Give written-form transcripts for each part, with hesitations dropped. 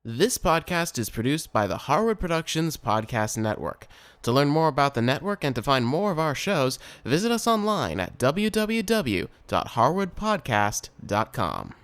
This podcast is produced by the Harwood Productions Podcast Network. To learn more about the network and to find more of our shows, visit us online at www.harwoodpodcast.com.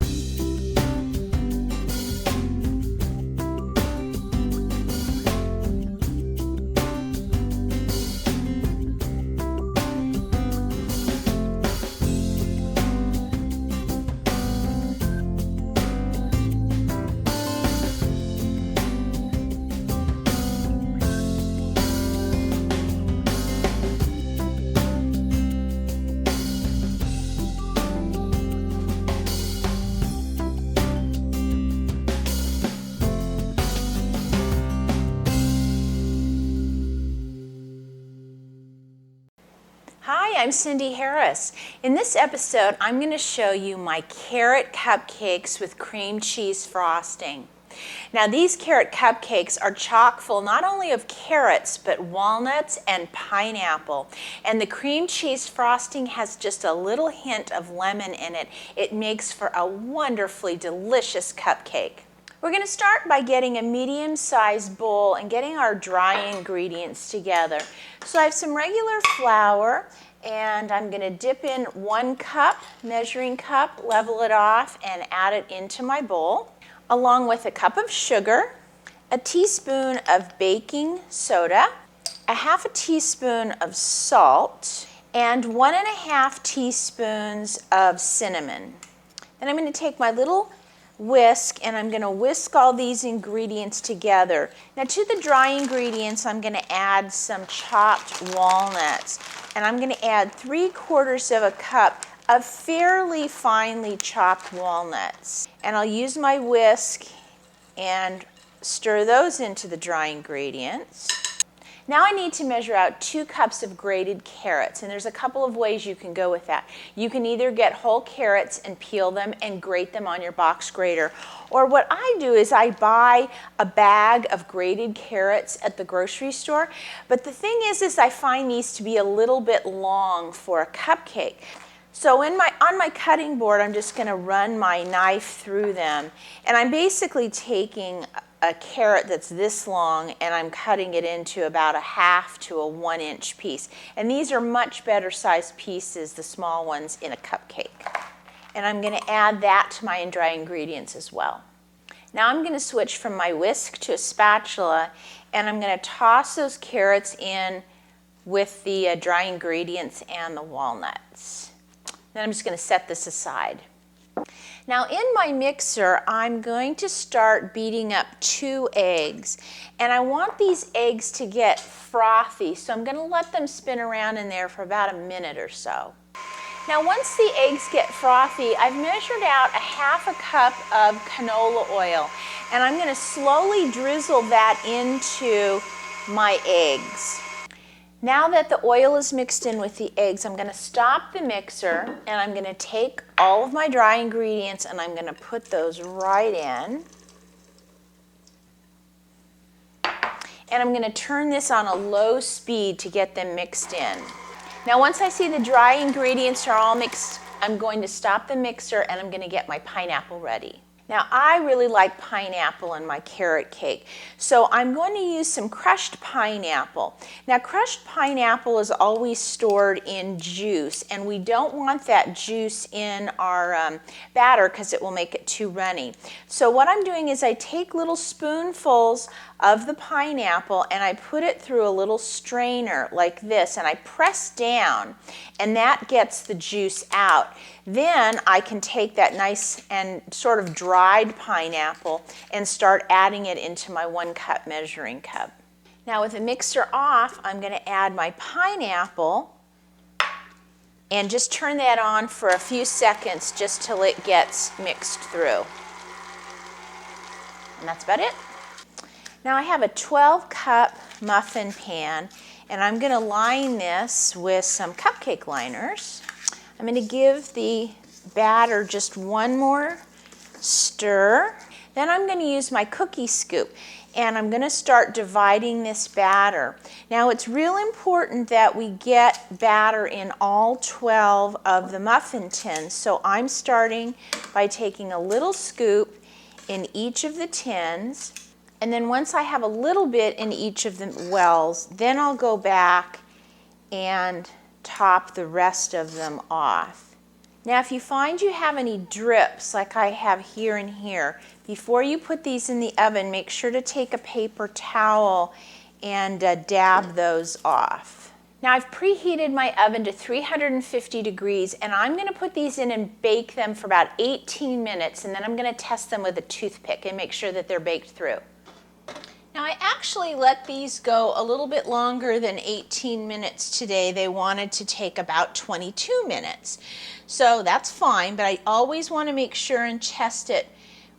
Hi, I'm Cindy Harris. In this episode, I'm going to show you my carrot cupcakes with cream cheese frosting. Now, these carrot cupcakes are chock full not only of carrots, but walnuts and pineapple. And the cream cheese frosting has just a little hint of lemon in it. It makes for a wonderfully delicious cupcake. We're going to start by getting a medium-sized bowl and getting our dry ingredients together. So I have some regular flour, and I'm going to dip in 1 cup, measuring cup, level it off, and add it into my bowl, along with a cup of sugar, a teaspoon of baking soda, a half a teaspoon of salt, and 1.5 teaspoons of cinnamon. Then I'm going to take my little whisk, and I'm going to whisk all these ingredients together. Now, to the dry ingredients, I'm going to add some chopped walnuts, and I'm going to add 3/4 cup of fairly finely chopped walnuts. And I'll use my whisk and stir those into the dry ingredients. Now I need to measure out 2 cups of grated carrots, and there's a couple of ways you can go with that. You can either get whole carrots and peel them and grate them on your box grater, or what I do is I buy a bag of grated carrots at the grocery store. But the thing is I find these to be a little bit long for a cupcake. So on my cutting board, I'm just going to run my knife through them, and I'm basically taking a carrot that's this long, and I'm cutting it into about a 1/2 to a 1-inch piece. And these are much better sized pieces, the small ones, in a cupcake. And I'm going to add that to my dry ingredients as well. Now I'm going to switch from my whisk to a spatula, and I'm going to toss those carrots in with the dry ingredients and the walnuts. Then I'm just going to set this aside. Now in my mixer, I'm going to start beating up 2 eggs, and I want these eggs to get frothy, so I'm going to let them spin around in there for about a minute or so. Now once the eggs get frothy, I've measured out a 1/2 cup of canola oil, and I'm going to slowly drizzle that into my eggs. Now that the oil is mixed in with the eggs, I'm going to stop the mixer, and I'm going to take all of my dry ingredients and I'm going to put those right in. And I'm going to turn this on a low speed to get them mixed in. Now once I see the dry ingredients are all mixed, I'm going to stop the mixer and I'm going to get my pineapple ready. Now I really like pineapple in my carrot cake, so I'm going to use some crushed pineapple. Now crushed pineapple is always stored in juice, and we don't want that juice in our batter because it will make it too runny. So what I'm doing is I take little spoonfuls of the pineapple and I put it through a little strainer like this, and I press down, and that gets the juice out. Then I can take that nice and sort of dried pineapple and start adding it into my 1 cup measuring cup. Now with the mixer off, I'm going to add my pineapple and just turn that on for a few seconds just till it gets mixed through. And that's about it. Now I have a 12-cup muffin pan, and I'm going to line this with some cupcake liners. I'm going to give the batter just 1 more stir. Then I'm going to use my cookie scoop, and I'm going to start dividing this batter. Now it's real important that we get batter in all 12 of the muffin tins. So I'm starting by taking a little scoop in each of the tins. And then once I have a little bit in each of the wells, then I'll go back and top the rest of them off. Now if you find you have any drips like I have here and here, before you put these in the oven, make sure to take a paper towel and dab those off. Now I've preheated my oven to 350 degrees and I'm going to put these in and bake them for about 18 minutes, and then I'm going to test them with a toothpick and make sure that they're baked through. Now I actually let these go a little bit longer than 18 minutes today. They wanted to take about 22 minutes. So that's fine, but I always want to make sure and test it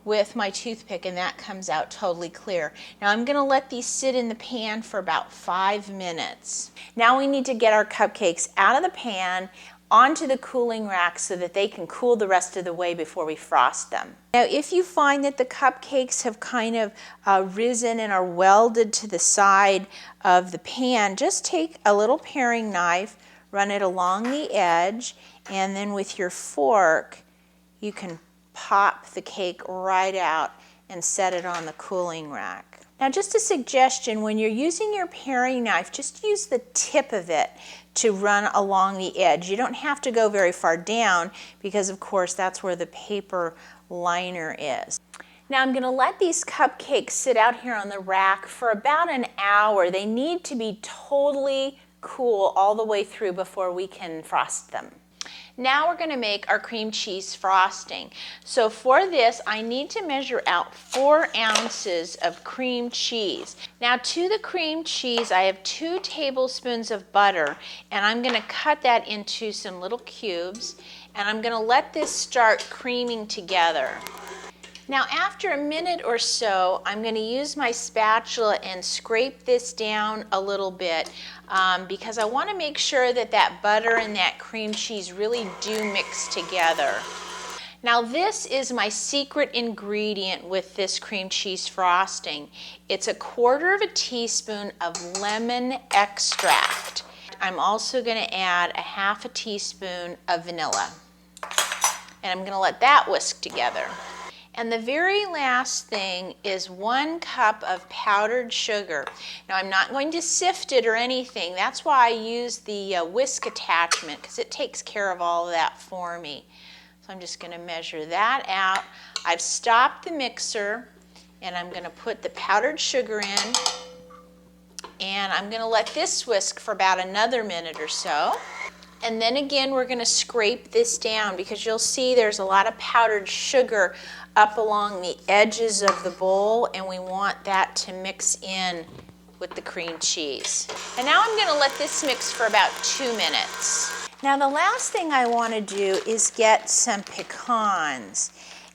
with my toothpick, and that comes out totally clear. Now I'm going to let these sit in the pan for about 5 minutes. Now we need to get our cupcakes out of the pan onto the cooling rack so that they can cool the rest of the way before we frost them. Now if you find that the cupcakes have kind of risen and are welded to the side of the pan, just take a little paring knife, run it along the edge, and then with your fork you can pop the cake right out and set it on the cooling rack. Now just a suggestion, when you're using your paring knife, just use the tip of it to run along the edge. You don't have to go very far down because of course that's where the paper liner is. Now I'm going to let these cupcakes sit out here on the rack for about an hour. They need to be totally cool all the way through before we can frost them. Now we're going to make our cream cheese frosting. So for this, I need to measure out 4 ounces of cream cheese. Now to the cream cheese, I have 2 tablespoons of butter, and I'm going to cut that into some little cubes, and I'm going to let this start creaming together. Now after a minute or so, I'm going to use my spatula and scrape this down a little bit because I want to make sure that that butter and that cream cheese really do mix together. Now this is my secret ingredient with this cream cheese frosting. It's 1/4 teaspoon of lemon extract. I'm also going to add 1/2 teaspoon of vanilla. And I'm going to let that whisk together. And the very last thing is 1 cup of powdered sugar. Now I'm not going to sift it or anything. That's why I use the whisk attachment, because it takes care of all of that for me. So I'm just going to measure that out. I've stopped the mixer and I'm going to put the powdered sugar in, and I'm going to let this whisk for about another minute or so. And then again we're going to scrape this down because you'll see there's a lot of powdered sugar up along the edges of the bowl, and we want that to mix in with the cream cheese. And now I'm going to let this mix for about 2 minutes. Now the last thing I want to do is get some pecans,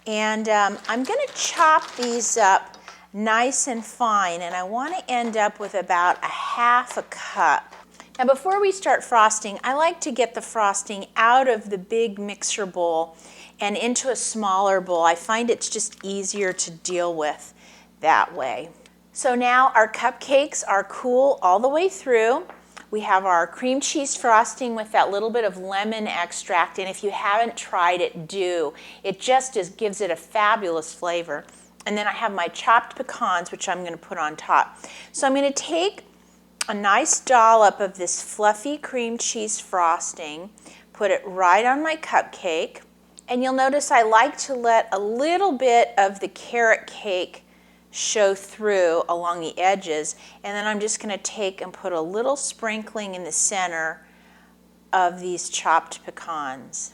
and I'm going to chop these up nice and fine, and I want to end up with about 1/2 cup. Now before we start frosting, I like to get the frosting out of the big mixer bowl and into a smaller bowl. I find it's just easier to deal with that way. So now our cupcakes are cool all the way through. We have our cream cheese frosting with that little bit of lemon extract, and if you haven't tried it, do. It just gives it a fabulous flavor. And then I have my chopped pecans, which I'm going to put on top. So I'm going to take a nice dollop of this fluffy cream cheese frosting, put it right on my cupcake, and you'll notice I like to let a little bit of the carrot cake show through along the edges, and then I'm just going to take and put a little sprinkling in the center of these chopped pecans.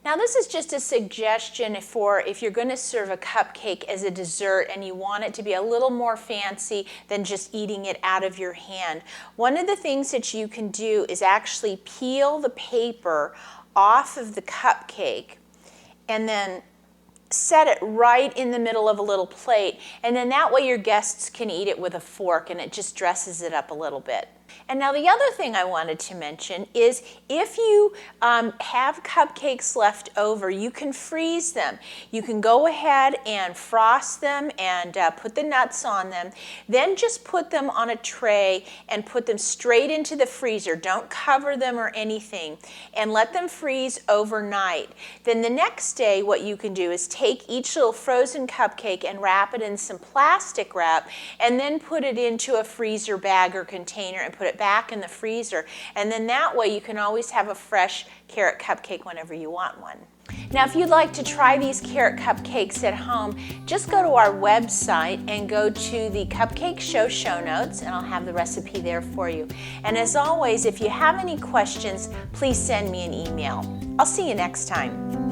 Now this is just a suggestion for if you're going to serve a cupcake as a dessert and you want it to be a little more fancy than just eating it out of your hand. One of the things that you can do is actually peel the paper off of the cupcake and then set it right in the middle of a little plate, and then that way your guests can eat it with a fork and it just dresses it up a little bit. And now the other thing I wanted to mention is if you have cupcakes left over, you can freeze them. You can go ahead and frost them and put the nuts on them. Then just put them on a tray and put them straight into the freezer. Don't cover them or anything, and let them freeze overnight. Then the next day what you can do is take each little frozen cupcake and wrap it in some plastic wrap, and then put it into a freezer bag or container and put it back in the freezer. And then that way you can always have a fresh carrot cupcake whenever you want one. Now, if you'd like to try these carrot cupcakes at home, just go to our website and go to the Cupcake show notes, and I'll have the recipe there for you. And as always, if you have any questions, please send me an email. I'll see you next time.